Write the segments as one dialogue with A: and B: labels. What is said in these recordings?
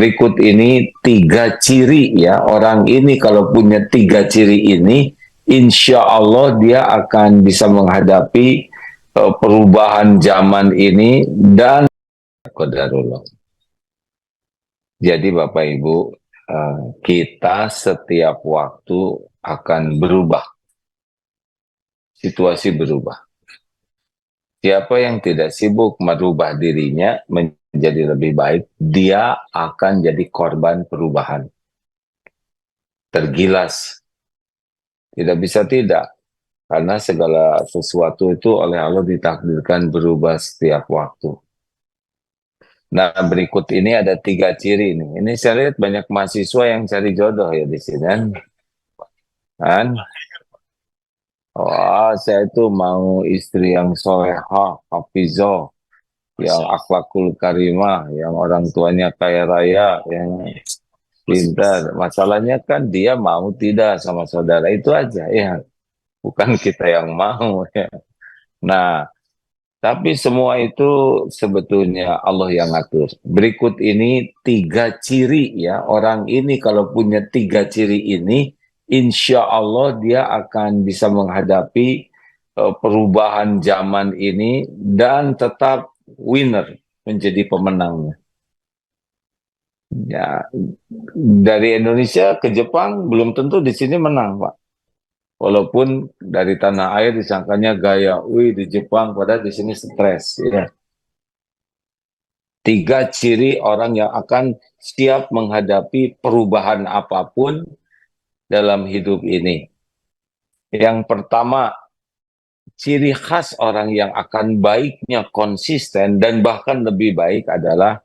A: berikut ini 3 ciri ya. Orang ini kalau punya 3 ciri ini, insya Allah dia akan bisa menghadapi perubahan zaman ini dan qadarullah. Jadi Bapak Ibu, kita setiap waktu akan berubah, situasi berubah. Siapa yang tidak sibuk merubah dirinya menjadi lebih baik, dia akan jadi korban perubahan. Tergilas. Tidak bisa tidak. Karena segala sesuatu itu oleh Allah ditakdirkan berubah setiap waktu. Nah, berikut ini ada 3 ciri nih. Ini saya lihat banyak mahasiswa yang cari jodoh ya di sini kan. Oh, saya itu mau istri yang solehah, hafizah, yang akhlakul karimah, yang orang tuanya kaya raya, yang pintar. Masalahnya kan dia mau tidak sama saudara itu aja ya, bukan kita yang mau ya. Nah, tapi semua itu sebetulnya Allah yang ngatur. Berikut ini 3 ciri ya. Orang ini kalau punya 3 ciri ini, insya Allah dia akan bisa menghadapi perubahan zaman ini dan tetap winner, menjadi pemenangnya. Ya, dari Indonesia ke Jepang belum tentu di sini menang, Pak. Walaupun dari tanah air disangkanya gaya, wih di Jepang, padahal di sini stres. Ya. 3 ciri orang yang akan siap menghadapi perubahan apapun dalam hidup ini. Yang pertama, ciri khas orang yang akan baiknya konsisten dan bahkan lebih baik adalah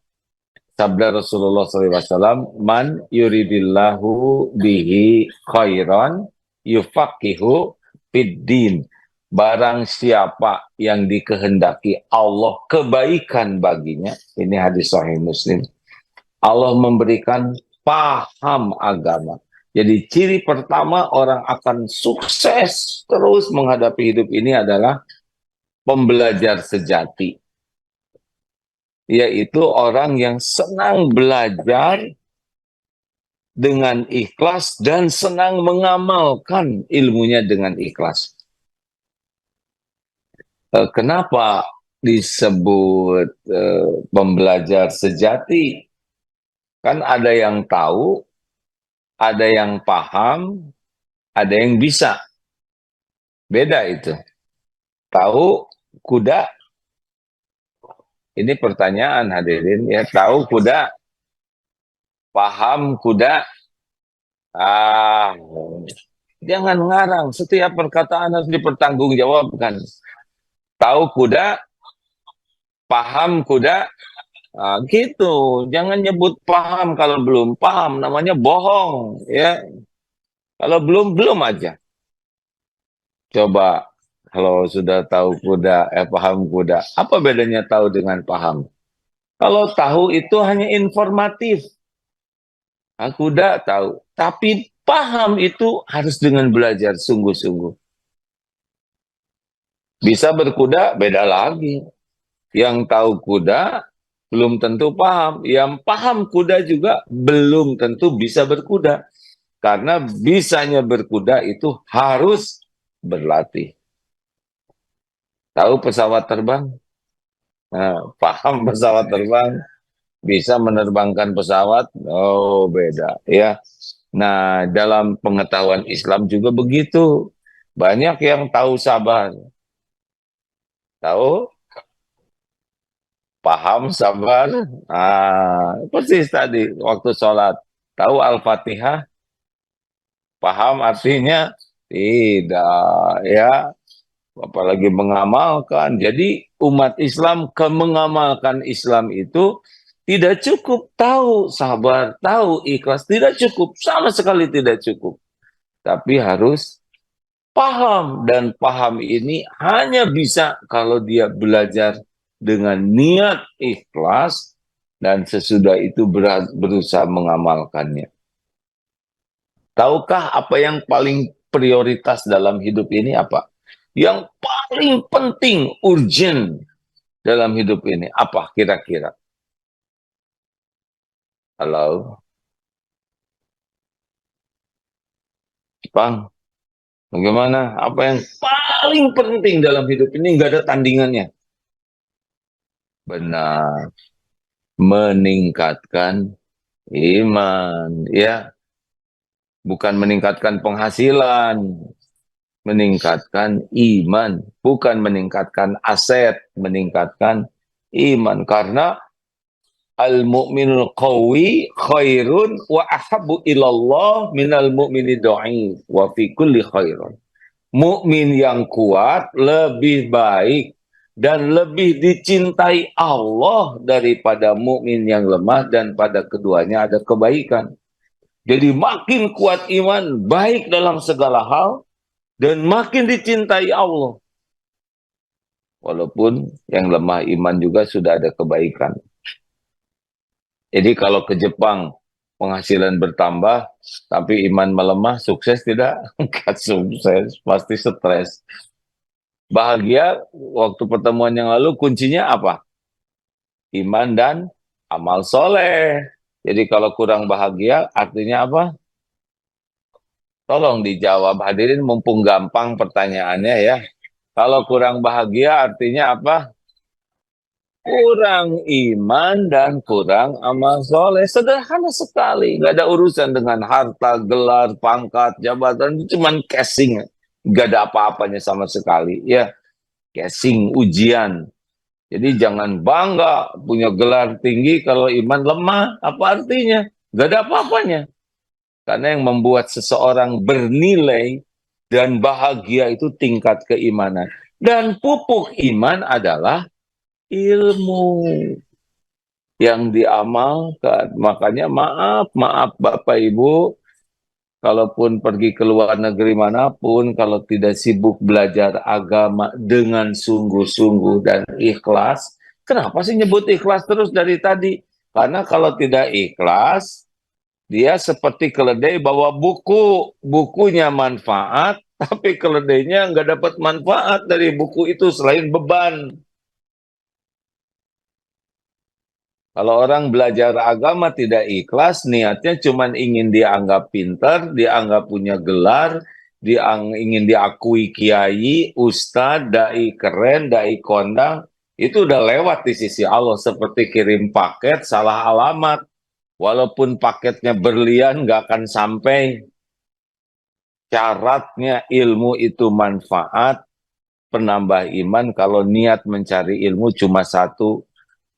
A: sabda Rasulullah SAW, man yuridillahu bihi khairan yufaqihu fiddin. Barang siapa yang dikehendaki Allah kebaikan baginya, ini hadis sahih Muslim, Allah memberikan paham agama. Jadi ciri pertama orang akan sukses terus menghadapi hidup ini adalah pembelajar sejati. Yaitu orang yang senang belajar dengan ikhlas dan senang mengamalkan ilmunya dengan ikhlas. Kenapa disebut pembelajar sejati? Kan ada yang tahu, ada yang paham, ada yang bisa. Beda itu. Tahu kuda, ini pertanyaan hadirin ya, tahu kuda, paham kuda. Jangan ngarang, setiap perkataan harus dipertanggungjawabkan. Tahu kuda, paham kuda, gitu. Jangan nyebut paham kalau belum paham, namanya bohong ya. Kalau belum, belum aja. Coba kalau sudah tahu kuda, paham kuda, apa bedanya tahu dengan paham? Kalau tahu itu hanya informatif. Kuda tahu, tapi paham itu harus dengan belajar sungguh-sungguh. Bisa berkuda, beda lagi. Yang tahu kuda belum tentu paham. Yang paham kuda juga belum tentu bisa berkuda. Karena bisanya berkuda itu harus berlatih. Tahu pesawat terbang? Nah, paham pesawat terbang? Bisa menerbangkan pesawat? Oh, beda ya. Nah, dalam pengetahuan Islam juga begitu. Banyak yang tahu sabar. Tahu? Paham sabar? Persis tadi waktu sholat. Tahu Al-Fatihah? Paham artinya? Tidak, ya. Apalagi mengamalkan. Jadi umat Islam mengamalkan Islam itu tidak cukup tahu sabar, tahu ikhlas. Tidak cukup, sama sekali tidak cukup. Tapi harus paham. Dan paham ini hanya bisa kalau dia belajar dengan niat ikhlas dan sesudah itu berusaha mengamalkannya. Tahukah apa yang paling prioritas dalam hidup ini apa? Yang paling penting, urgent dalam hidup ini, apa kira-kira? Halo, Bang. Bagaimana? Apa yang paling penting dalam hidup ini nggak ada tandingannya? Benar, meningkatkan iman. Ya, bukan meningkatkan penghasilan, meningkatkan iman. Bukan meningkatkan aset, meningkatkan iman. Karena al-mu'minul qawi khairun wa ahabbu ilallah minal mu'mini dhaif wa fi kulli khairun. Mukmin yang kuat lebih baik dan lebih dicintai Allah daripada mukmin yang lemah, dan pada keduanya ada kebaikan. Jadi makin kuat iman, baik dalam segala hal, dan makin dicintai Allah. Walaupun yang lemah iman juga sudah ada kebaikan. Jadi kalau ke Jepang penghasilan bertambah, tapi iman melemah, sukses tidak? Enggak sukses, pasti stres. Bahagia waktu pertemuan yang lalu kuncinya apa? Iman dan amal soleh. Jadi kalau kurang bahagia artinya apa? Tolong dijawab hadirin mumpung gampang pertanyaannya ya. Kalau kurang bahagia artinya apa? Kurang iman dan kurang amal soleh. Sederhana sekali. Nggak ada urusan dengan harta, gelar, pangkat, jabatan. Itu cuma casing. Nggak ada apa-apanya sama sekali. Ya, casing, ujian. Jadi jangan bangga punya gelar tinggi kalau iman lemah. Apa artinya? Gak ada apa-apanya. Karena yang membuat seseorang bernilai dan bahagia itu tingkat keimanan. Dan pupuk iman adalah ilmu yang diamalkan. Makanya maaf Bapak Ibu, kalaupun pergi ke luar negeri manapun, kalau tidak sibuk belajar agama dengan sungguh-sungguh dan ikhlas, kenapa sih nyebut ikhlas terus dari tadi? Karena kalau tidak ikhlas, dia seperti keledai bawa buku, bukunya manfaat, tapi keledainya nggak dapat manfaat dari buku itu selain beban. Kalau orang belajar agama tidak ikhlas, niatnya cuma ingin dianggap pintar, dianggap punya gelar, ingin diakui kiai, ustadz, dai keren, dai kondang, itu udah lewat di sisi Allah. Seperti kirim paket, salah alamat. Walaupun paketnya berlian, nggak akan sampai. Syaratnya ilmu itu manfaat, penambah iman. Kalau niat mencari ilmu cuma satu,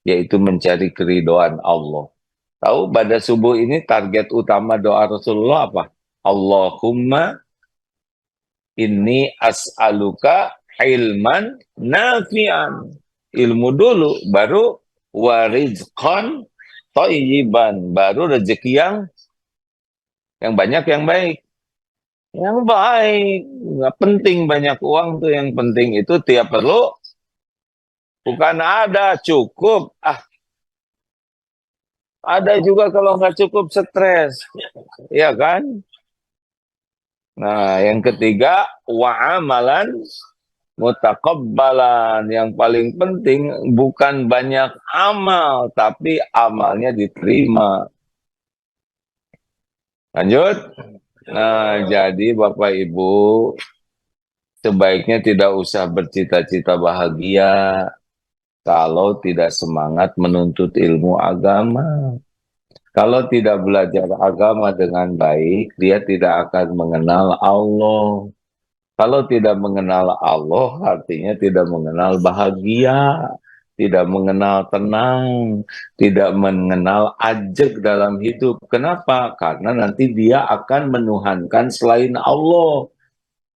A: yaitu mencari keridhaan Allah. Tahu pada subuh ini target utama doa Rasulullah apa? Allahumma inni as'aluka ilman nafi'an. Ilmu dulu, baru warizqan thayyiban, baru rezeki yang banyak, yang baik. Yang baik, nggak penting banyak uang tuh, yang penting itu tiap perlu, bukan ada cukup. Ada juga kalau nggak cukup stres, ya kan? Nah, yang ketiga, wa'amalan mutakabbalan. Yang paling penting bukan banyak amal, tapi amalnya diterima. Lanjut. Nah, jadi Bapak Ibu, sebaiknya tidak usah bercita-cita bahagia kalau tidak semangat menuntut ilmu agama. Kalau tidak belajar agama dengan baik, dia tidak akan mengenal Allah. Kalau tidak mengenal Allah, artinya tidak mengenal bahagia, tidak mengenal tenang, tidak mengenal ajeg dalam hidup. Kenapa? Karena nanti dia akan menuhankan selain Allah.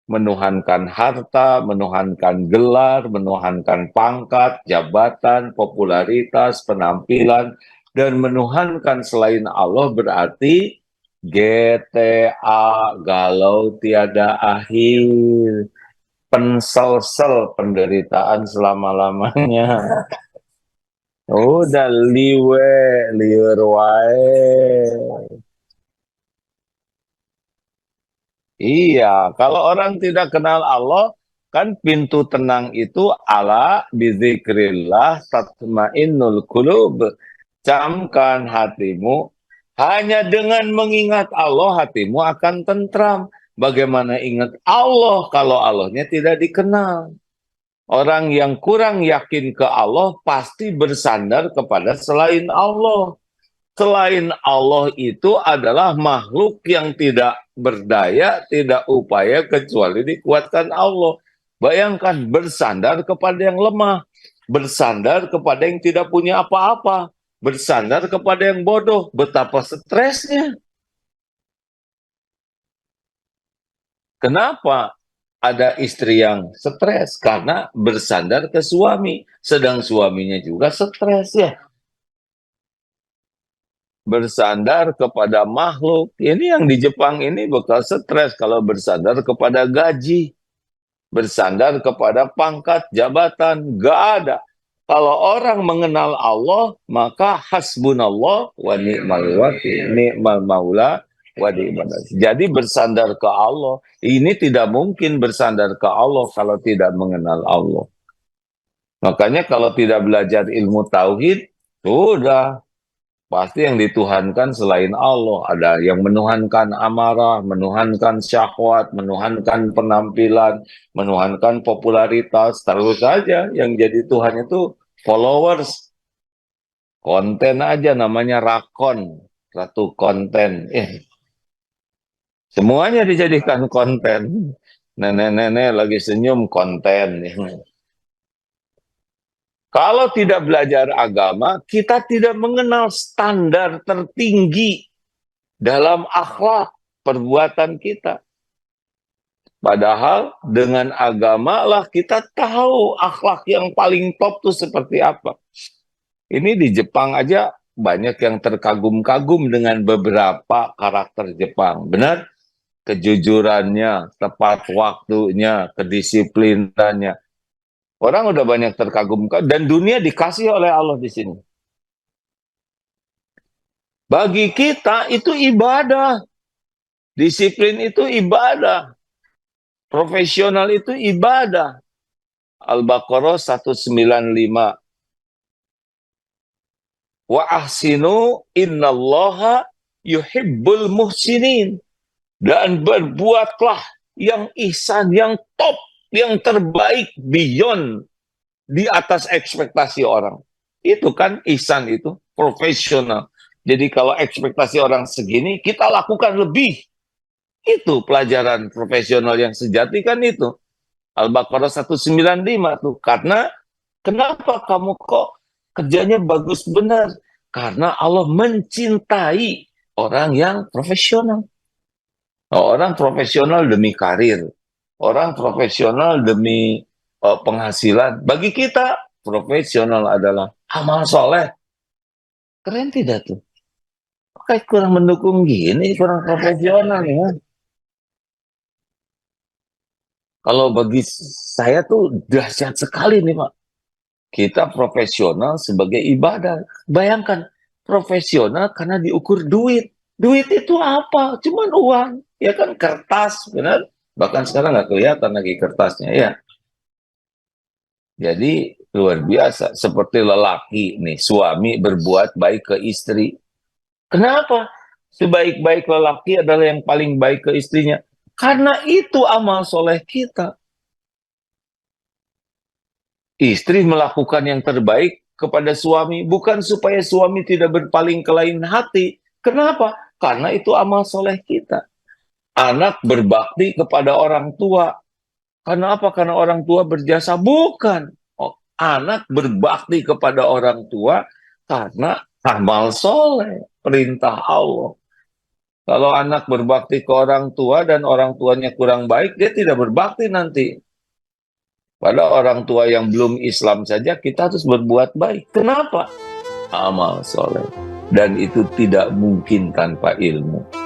A: Menuhankan harta, menuhankan gelar, menuhankan pangkat, jabatan, popularitas, penampilan, dan menuhankan selain Allah berarti GTA, galau tiada akhir, penselsel, penderitaan selama-lamanya. Udah liwe, liwer wae. Iya, kalau orang tidak kenal Allah, kan pintu tenang itu ala bizikrillah tatmainnul qulub. Camkan hatimu Hanya dengan mengingat Allah hatimu akan tentram. Bagaimana ingat Allah kalau Allahnya tidak dikenal? Orang yang kurang yakin ke Allah pasti bersandar kepada selain Allah. Selain Allah itu adalah makhluk yang tidak berdaya, tidak upaya kecuali dikuatkan Allah. Bayangkan bersandar kepada yang lemah, bersandar kepada yang tidak punya apa-apa, bersandar kepada yang bodoh. Betapa stresnya. Kenapa ada istri yang stres? Karena bersandar ke suami, sedang suaminya juga stres ya. Bersandar kepada makhluk. Ini yang di Jepang ini bakal stres kalau bersandar kepada gaji, bersandar kepada pangkat, jabatan, gak ada. Kalau orang mengenal Allah, maka hasbunallah wa ni'mal wakil, ni'mal maula wa ni'mal nasir. Jadi bersandar ke Allah. Ini tidak mungkin bersandar ke Allah kalau tidak mengenal Allah. Makanya kalau tidak belajar ilmu tauhid, sudah pasti yang dituhankan selain Allah. Ada yang menuhankan amarah, menuhankan syahwat, menuhankan penampilan, menuhankan popularitas. Terus saja yang jadi Tuhan itu followers. Konten aja namanya rakon, ratu konten. Semuanya dijadikan konten. Nenek-nenek lagi senyum konten. Kalau tidak belajar agama, kita tidak mengenal standar tertinggi dalam akhlak perbuatan kita. Padahal dengan agama lah kita tahu akhlak yang paling top itu seperti apa. Ini di Jepang aja banyak yang terkagum-kagum dengan beberapa karakter Jepang. Benar? Kejujurannya, tepat waktunya, kedisiplinannya. Orang udah banyak terkagum-kagum dan dunia dikasih oleh Allah di sini. Bagi kita itu ibadah. Disiplin itu ibadah. Profesional itu ibadah. Al-Baqarah 195. Wa ahsinu innallaha yuhibbul muhsinin. Dan berbuatlah yang ihsan, yang top, yang terbaik, beyond, di atas ekspektasi orang. Itu kan ihsan itu, profesional. Jadi kalau ekspektasi orang segini, kita lakukan lebih. Itu pelajaran profesional yang sejati kan itu. Al-Baqarah 195 tuh. Karena kenapa kamu kok kerjanya bagus benar? Karena Allah mencintai orang yang profesional. Orang profesional demi karir. Orang profesional demi penghasilan. Bagi kita, profesional adalah amal soleh. Keren tidak tuh? Kayak kurang mendukung gini, kurang profesional ya. Kalau bagi saya tuh dahsyat sekali nih Pak. Kita profesional sebagai ibadah. Bayangkan, profesional karena diukur duit. Duit itu apa? Cuman uang. Ya kan kertas, benar? Bahkan sekarang nggak kelihatan lagi kertasnya ya. Jadi luar biasa. Seperti lelaki nih, suami berbuat baik ke istri. Kenapa? Sebaik-baik lelaki adalah yang paling baik ke istrinya. Karena itu amal soleh kita. Istri melakukan yang terbaik kepada suami, bukan supaya suami tidak berpaling ke lain hati. Kenapa? Karena itu amal soleh kita. Anak berbakti kepada orang tua. Karena apa? Karena orang tua berjasa? Bukan. Oh, anak berbakti kepada orang tua karena amal soleh, perintah Allah. Kalau anak berbakti ke orang tua dan orang tuanya kurang baik, dia tidak berbakti nanti. Pada orang tua yang belum Islam saja, kita harus berbuat baik. Kenapa? Amal soleh. Dan itu tidak mungkin tanpa ilmu.